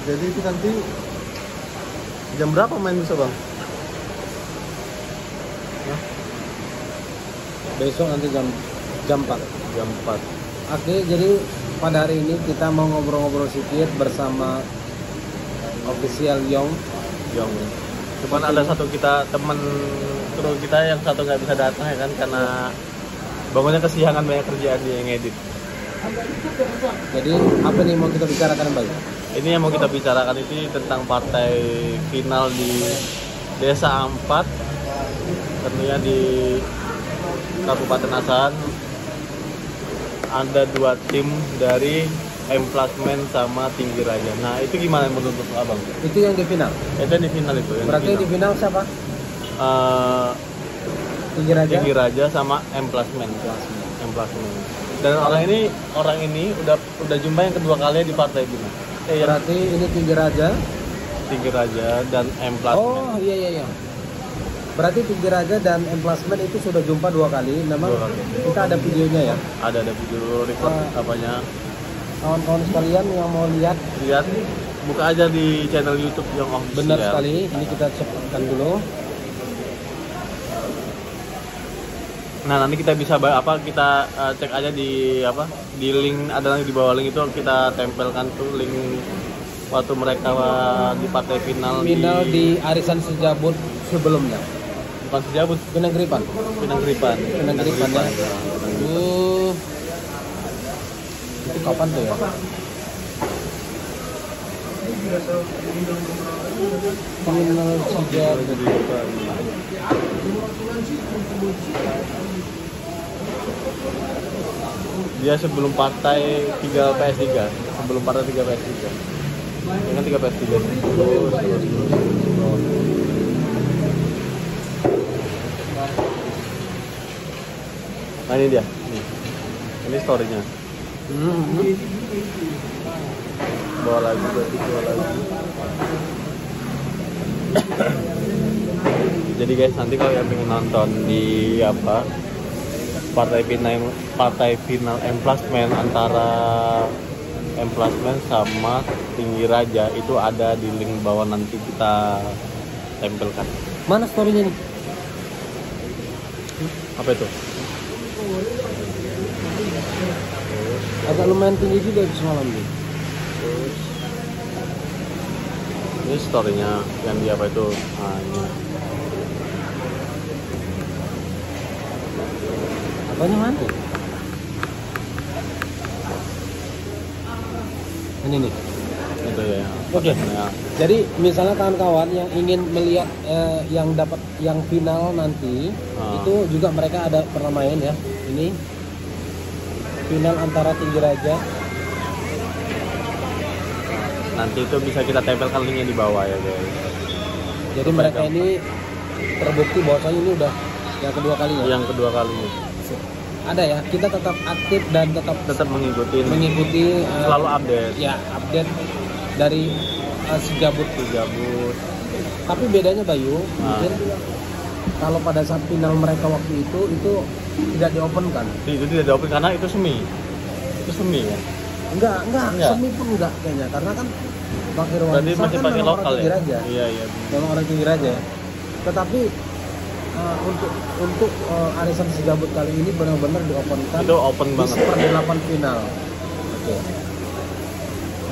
Jadi itu nanti jam berapa main besok bang? Besok nanti jam 4. Jam 4. Oke, jadi pada hari ini kita mau ngobrol-ngobrol sedikit bersama official Yong. Cuman ada satu teman kru kita yang satu nggak bisa datang ya kan, karena bangunnya kesiangan, banyak kerjaan dia yang edit. Jadi apa nih mau kita bicarakan Mbak? Ini yang mau kita bicarakan itu tentang partai final di Desa Ampat, tentunya di Kabupaten Asahan. Ada 2 tim dari Emplasmen sama Tinggi Raja. Nah itu gimana menurut abang? Itu yang di final? Itu yang di final itu. Berarti di final siapa? Tinggi Raja sama Emplasmen. Dan orang ini udah jumpa yang kedua kali di partai final. Berarti ini Tinggi Raja dan Emplasmen. Oh iya. Berarti Tinggi Raja dan Emplasmen itu sudah jumpa 2 kali. Memang kita ada videonya ya. Ada video record apanya. Kawan-kawan sekalian yang mau lihat, buka aja di channel YouTube yang benar sekali. Ini kita cepatkan dulu. Nah nanti kita bisa kita cek aja di link, ada di bawah link itu kita tempelkan tuh link waktu mereka di partai final di Arisan Sejabut sebelumnya. Bukan Sejabut, Pinang Gripan ya. Itu kapan tuh ya? Final Sejabut. Dia sebelum partai 3 PS3. Ini kan 3 PS3. Nah ini dia. Ini story-nya. Bawa lagi. Jadi guys, nanti kalau yang pengen nonton di partai final Emplasmen antara Emplasmen sama Tinggi Raja itu ada di link bawah, nanti kita tempelkan. Mana story-nya nih? Apa itu? Agak lumayan tinggi juga itu semalam nih. Ini story-nya yang di apa itu? Nah, ini. Apanya mana? Ini nih. Itu ya. Oke. Ya. Jadi misalnya kawan-kawan yang ingin melihat yang final nanti, itu juga mereka ada pernah main ya. Ini final antara Tinggi Raja. Nanti itu bisa kita tempelkan linknya di bawah ya guys. Jadi mereka ini terbukti bahwasanya ini udah yang kedua kalinya. Yang kedua kalinya. Ada ya, kita tetap aktif dan tetap mengikuti selalu update. Ya, update dari Sejabut. Tapi bedanya Bayu, mungkin kalau pada saat final mereka waktu itu tidak di-open kan? Itu tidak di-open karena itu semi. Itu semi ya? Enggak. Semi pun enggak kayaknya, karena kan Bang Irwan berarti masih kan pakai lokal ya? Raja. Iya. Memang orang Tinggi Raja ya. Tetapi untuk Arisan Sejabut kali ini benar-benar di-openkan. Itu open banget. Di 1/8 final. Oke.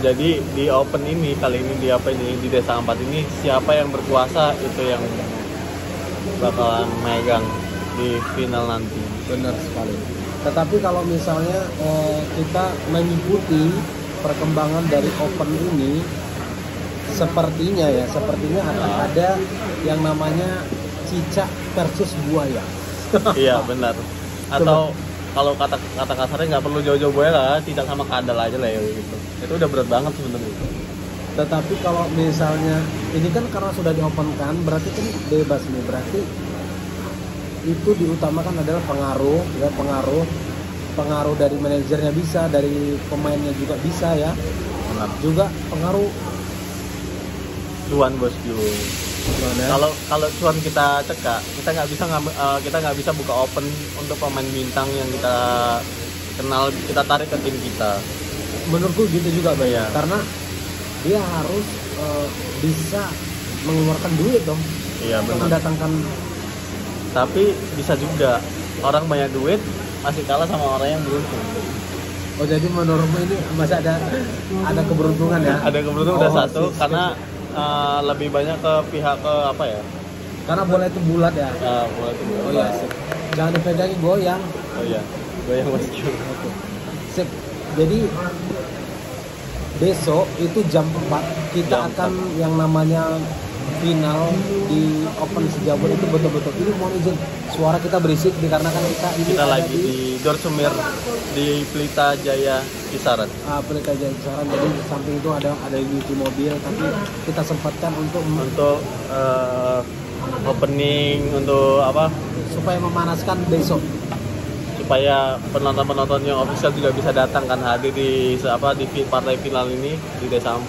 Jadi di open ini kali ini di Desa Ampat ini siapa yang berkuasa itu yang bakalan megang di final nanti. Benar sekali. Tetapi kalau misalnya kita mengikuti perkembangan dari open ini, sepertinya akan ada yang namanya cicak versus buaya. Iya benar. Atau kalau kata kasarnya nggak perlu jauh-jauh buaya lah, cicak sama kadal aja lah ya gitu. Itu udah berat banget sebenarnya. Tetapi kalau misalnya ini kan karena sudah diopenkan, berarti kan bebas nih. Berarti itu diutamakan adalah pengaruh dari manajernya bisa, dari pemainnya juga bisa ya. Benar. Juga pengaruh cuan bosku. Kalau cuan kita cekak, kita nggak bisa buka open untuk pemain bintang yang kita kenal, kita tarik ke tim kita. Menurutku gitu juga Bang ya. Karena dia harus bisa mengeluarkan duit dong. Iya Untuk benar. mendatangkan. Tapi bisa juga orang banyak duit masih kalah sama orang yang beruntung. Oh jadi menurutmu ini masih ada keberuntungan ya? Ada keberuntungan udah Oh, satu sip. karena lebih banyak ke pihak ke apa ya? Karena bola itu bulat ya. Mulai itu. Oh iya, sip. Jangan dipegangin, goyang. Oh iya. Gue yang masuk. Sip. Jadi besok itu jam 4 kita Jam akan yang namanya final di Open Sejabur itu betul-betul. Ini mohon izin, suara kita berisik dikarenakan ini Kita ada lagi di Dorsumir di Pelita Jaya Kisaran. Pelita Jaya Kisaran. Jadi di samping itu ada di mobil, tapi kita sempatkan untuk Opening untuk apa? supaya memanaskan besok. Supaya penonton-penonton yang official juga bisa datang kan, hadir di partai final ini di Desa 4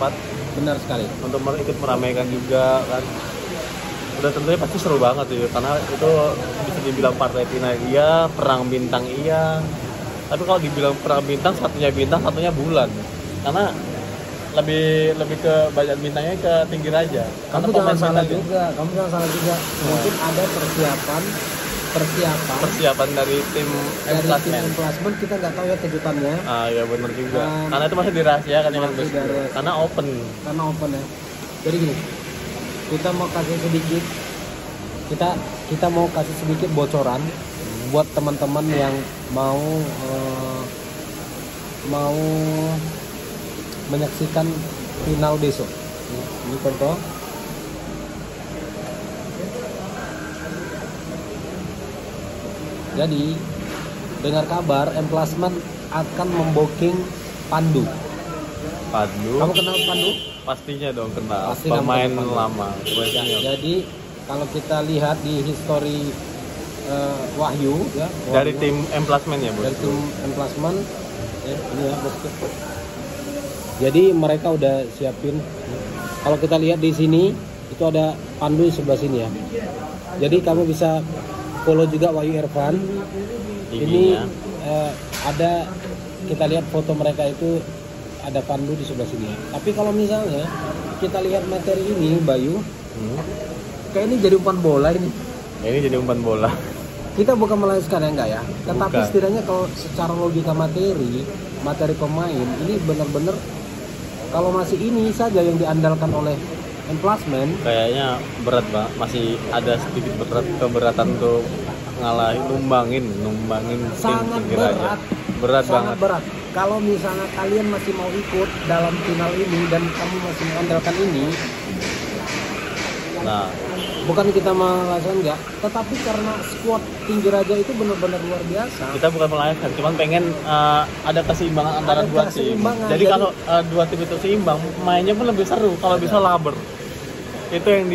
Benar sekali. untuk ikut meramaikan juga kan. Udah tentunya pasti seru banget ya, karena itu bisa dibilang partai final iya, perang bintang iya. Tapi kalau dibilang perang bintang satunya bulan. Karena lebih ke banyak bintangnya ke Tinggi Raja. Kamu Karena jangan salah bintangnya- juga. Mungkin ada persiapan dari tim dari tim Emplasmen. Emplasmen, kita nggak tahu ya kejutannya Ya benar juga. Dan- Karena itu masih dirahasiakan ya kan, Masih Bos? dirahasiakan. Karena open. karena open ya. Jadi gini, kita mau kasih sedikit bocoran buat teman-teman yang mau menyaksikan final besok. Ini contoh. Jadi dengar kabar Emplasmen akan membooking Pandu. Pandu. Kamu kenal Pandu? Pastinya dong kenal. Pasti Pemain nama Pandu. lama. Ya, jadi kalau kita lihat di history Wahyu ya, Dari Wahyu, tim Emplasmen ya, Bos. dari tim Emplasmen ya, ini ya bosku. Jadi mereka udah siapin. Kalau kita lihat di sini itu ada Pandu di sebelah sini ya. Jadi kamu bisa follow juga Wahyu Irfan. Ini IG-nya. ada, kita lihat foto mereka itu ada Pandu di sebelah sini ya. Tapi kalau misalnya kita lihat materi ini Bayu, kayak ini jadi umpan bola ini. Ini jadi umpan bola. Kita bukan meleskan ya enggak ya. Tetapi Bukan. setidaknya kalau secara logika materi pemain ini benar-benar kalau masih ini saja yang diandalkan oleh Emplasmen, Kayaknya berat banget. Masih ada sedikit keberatan untuk numbangin tim sangat Tinggi Raja. berat. Berat Sangat banget. berat. Kalau misalnya kalian masih mau ikut dalam final ini dan kamu masih mengandalkan ini, Nah, bukan kita melakukan enggak, tetapi karena squad Tinggi Raja itu benar-benar luar biasa. kita bukan melahirkan, cuman pengen ada keseimbangan antara Ada dua tim. keseimbangan, Jadi jadi- kalau dua tim itu seimbang, mainnya pun lebih seru. Kalau bisa laber. Itu yang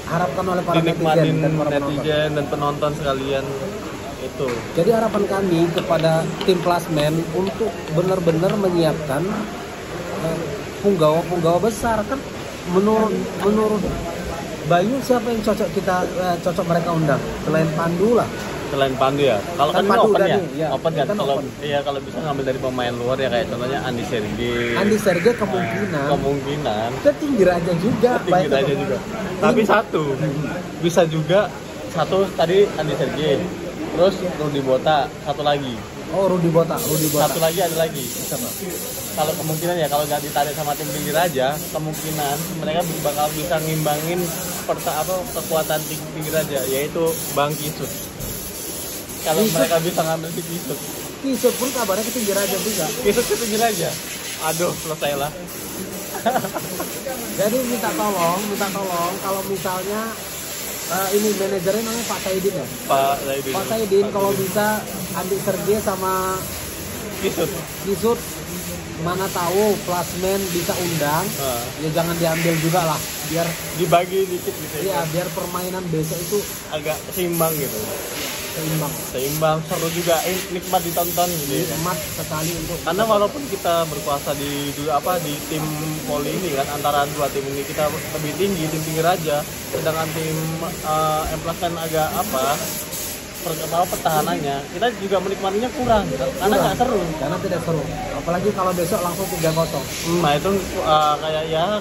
Harapkan oleh para dinikmatin netizen dan para penonton. netizen dan penonton sekalian itu. Jadi harapan kami kepada tim Plasmen untuk benar-benar menyiapkan punggawa besar kan. Menurut Bayu siapa yang cocok mereka undang selain Pandu lah. Selain Pandu ya. Kalau Kan kan ini Pandu open udah ya. nih, ya. Open Ya kan. kan Kalau open. iya kalau bisa ngambil dari pemain luar ya, kayak contohnya Andi Sergei. Andi Sergei kemungkinan Kemungkinan ke Tinggi Raja juga. Tinggi baik Raja itu. juga. Tapi bisa juga satu tadi Andi Sergei. Terus Rudi Bota, satu lagi. Oh Rudi Bota. Satu lagi ada lagi. Kalau kemungkinan ya, kalau nggak ditarik sama tim Tinggi Raja, kemungkinan mereka bakal bisa ngimbangin kekuatan Tinggi Raja, yaitu Bang Kisut. Kalau Kisut. mereka bisa ngambil si Kisut. Kisut pun kabarnya ke Tinggi Raja juga. Kisut ke Tinggi Raja. Aduh, selesai lah. Jadi minta tolong kalau misalnya ini manajernya namanya Pak Saidin ya. Pak Saidin kalau bisa Andi Sergei sama Kisut, mana tahu Plasmen bisa undang, ya jangan diambil juga lah, biar Dibagi dikit gitu ya biar permainan besok itu agak seimbang gitu. seimbang, Seru juga, nikmat ditonton gitu ya. nikmat sekali untuk. Karena walaupun kita berkuasa di tim voli ini kan, antara dua tim ini kita lebih tinggi, tim Tinggi Raja, sedangkan tim Emplasmen agak pertahanannya, kita juga menikmatinya kurang karena nggak seru. Karena tidak seru. Apalagi kalau besok langsung 3-0. Nah itu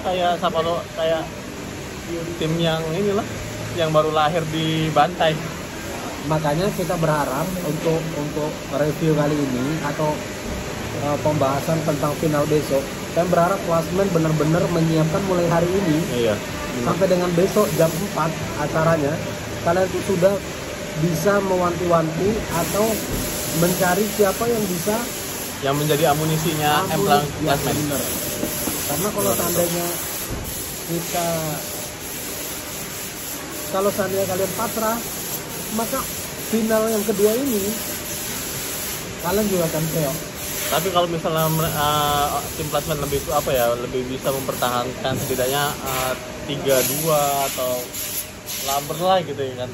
kayak siapa lo, kayak tim yang inilah yang baru lahir di Bantai. Makanya kita berharap untuk review kali ini atau pembahasan tentang final besok, saya berharap klasmen benar-benar menyiapkan mulai hari ini. Iya. Sampai dengan besok jam 4 acaranya, kalian tuh sudah bisa mewanti-wanti atau mencari siapa yang bisa yang menjadi amunisinya klasmen. Bener. Karena kalau seandainya kalian pasrah, maka final yang kedua ini kalian juga akan keok. Tapi kalau misalnya tim klasmen lebih bisa mempertahankan setidaknya 3-2 atau lamber lah gitu ya kan.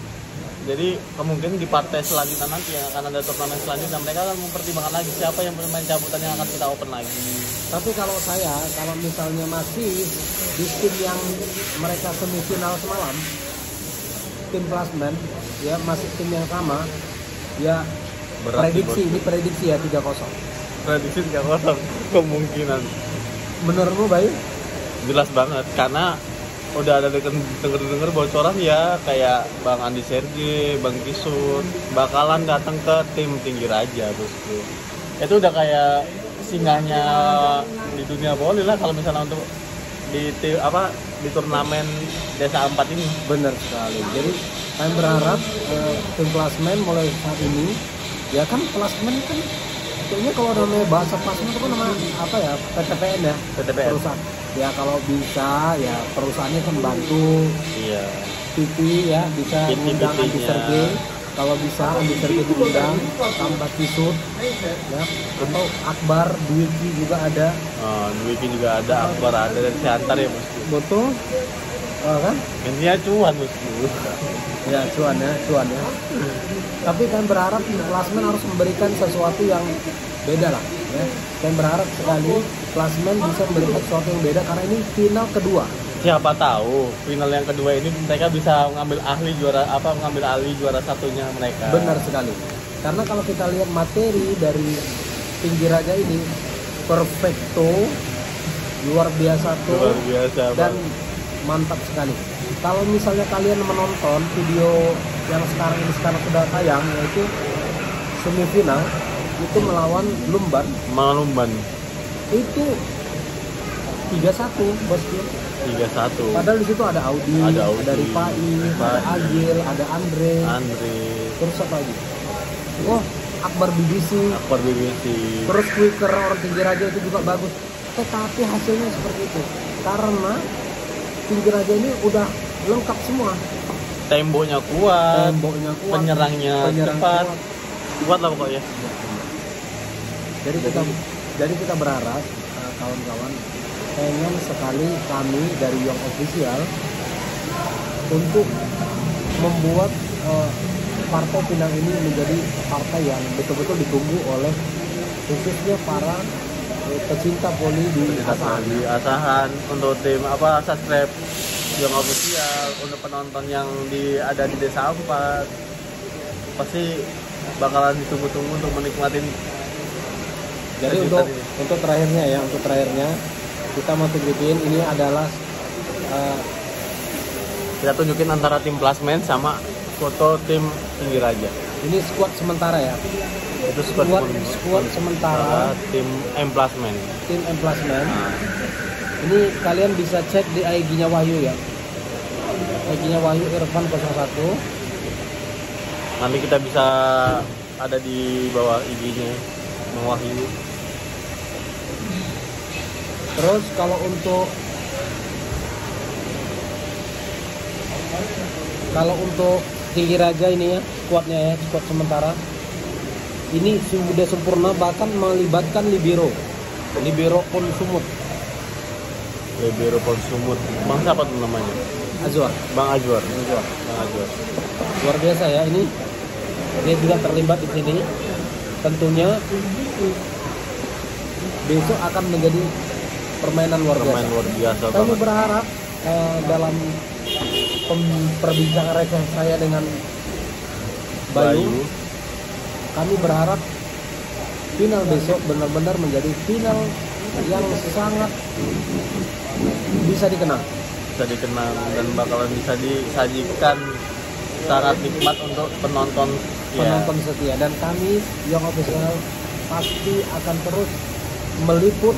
Jadi kemungkinan di partai selanjutnya nanti yang akan ada turnamen selanjutnya, mereka akan mempertimbangkan lagi siapa yang pemain cabutan yang akan kita open lagi. Tapi kalau misalnya masih di tim yang mereka semifinal semalam, tim klasmen ya masih tim yang sama ya. Prediksi ya 3-0. Prediksi 3-0 kemungkinan. Menurutmu baik? Jelas banget karena udah ada denger bocoran ya, kayak Bang Andi Serge, Bang Kisut bakalan datang ke tim Tinggi Raja bosku. Itu udah kayak singgahnya di dunia voli lah kalau misalnya untuk di turnamen Desa 4 ini. Bener sekali. Jadi kami berharap tim klasmen mulai saat ini ya kan, klasmen kan kayaknya kalau namanya bahasa klasmen itu kan nama apa ya, PTPN ya, perusahaan ya. Kalau bisa ya perusahaannya kan bantu. Iya. TV ya bisa mengundang Andi Serge, kalau bisa Andi Serge diundang, tambah Kisut ya, atau Akbar, Dwiki juga ada. Dwiki juga ada, Akbar ada, dan Siantar ya bosku. Betul. Kan? Intinya cuan bosku. Ya cuan ya. Tapi kan berharap klasmen harus memberikan sesuatu yang beda lah ya. Saya berharap sekali klasmen bisa memberikan sesuatu yang beda karena ini final kedua. Siapa tahu final yang kedua ini mereka bisa mengambil alih juara satunya mereka. Benar sekali. Karena kalau kita lihat materi dari Tinggi Raja ini perfecto, luar biasa tuh. Luar biasa dan mantap sekali. Kalau misalnya kalian menonton video yang sekarang sudah tayang, yaitu semifinal itu melawan Lumban. Itu 3-1 bosku. 3-1. Padahal di situ ada Audi, ada Rifai, ada Agil, ada Andre. Terus apa lagi? Oh, Akbar BBC. Terus Quicker orang Tinggi Raja itu juga bagus. Tetapi hasilnya seperti itu. Karena Tinggi Raja ini udah lengkap semua. Temboknya kuat, penyerangnya cepat, kuat lah pokoknya. Jadi kita berharap kawan-kawan, pengen sekali kami dari Young Official untuk membuat partai final ini menjadi partai yang betul-betul ditunggu oleh khususnya para pecinta voli di Asahan, untuk tim subscribe Young Official, untuk penonton yang ada di Desa 4 pasti bakalan ditunggu-tunggu untuk menikmatin. Jadi untuk terakhirnya kita mau tunjukin ini adalah kita tunjukin antara tim klasmen sama foto tim Tinggi Raja. Ini squad sementara ya. Itu squad sementara tim M Plasmen. Ini kalian bisa cek di IG-nya Wahyu ya. IG-nya Wahyu Irfan 01. Nanti kita bisa ada di bawah IG-nya Wahyu. Terus kalau untuk Tinggi Raja ini ya, squadnya ya, squad sementara. Ini sudah sempurna, bahkan melibatkan libero pun sumut. Bang siapa tuh namanya? Bang Azwar. Luar biasa ya, ini dia juga terlibat di sini. Tentunya besok akan menjadi permainan luar biasa. Kami berharap dalam perbincangan receh saya dengan Bayu. Kami berharap final besok benar-benar menjadi final yang sangat bisa dikenang dan bakalan bisa disajikan secara nikmat untuk penonton setia. Dan kami Young Official pasti akan terus meliput.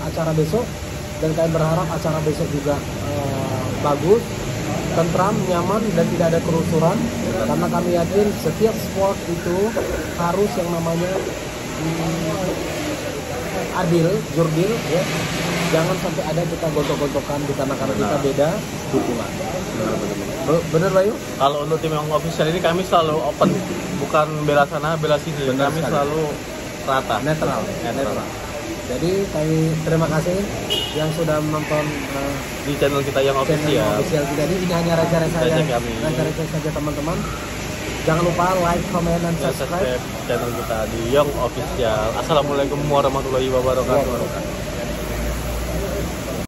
Acara besok, dan kami berharap acara besok juga bagus, tentram, nyaman, dan tidak ada kerusuhan. Karena kami yakin setiap sport itu harus yang namanya adil, jurdil, ya. Jangan sampai ada kita gontok-gontokan karena kita beda dukungan. Bener Bayu? Kalau untuk tim Young Official ini kami selalu open, bukan bela sana bela sini. Kami selalu rata, netral. Jadi kami terima kasih yang sudah menonton di channel kita Young Official. Jadi ini hanya receh saja teman-teman. Jangan lupa like, comment, dan subscribe channel kita di Young Official. Assalamualaikum warahmatullahi wabarakatuh.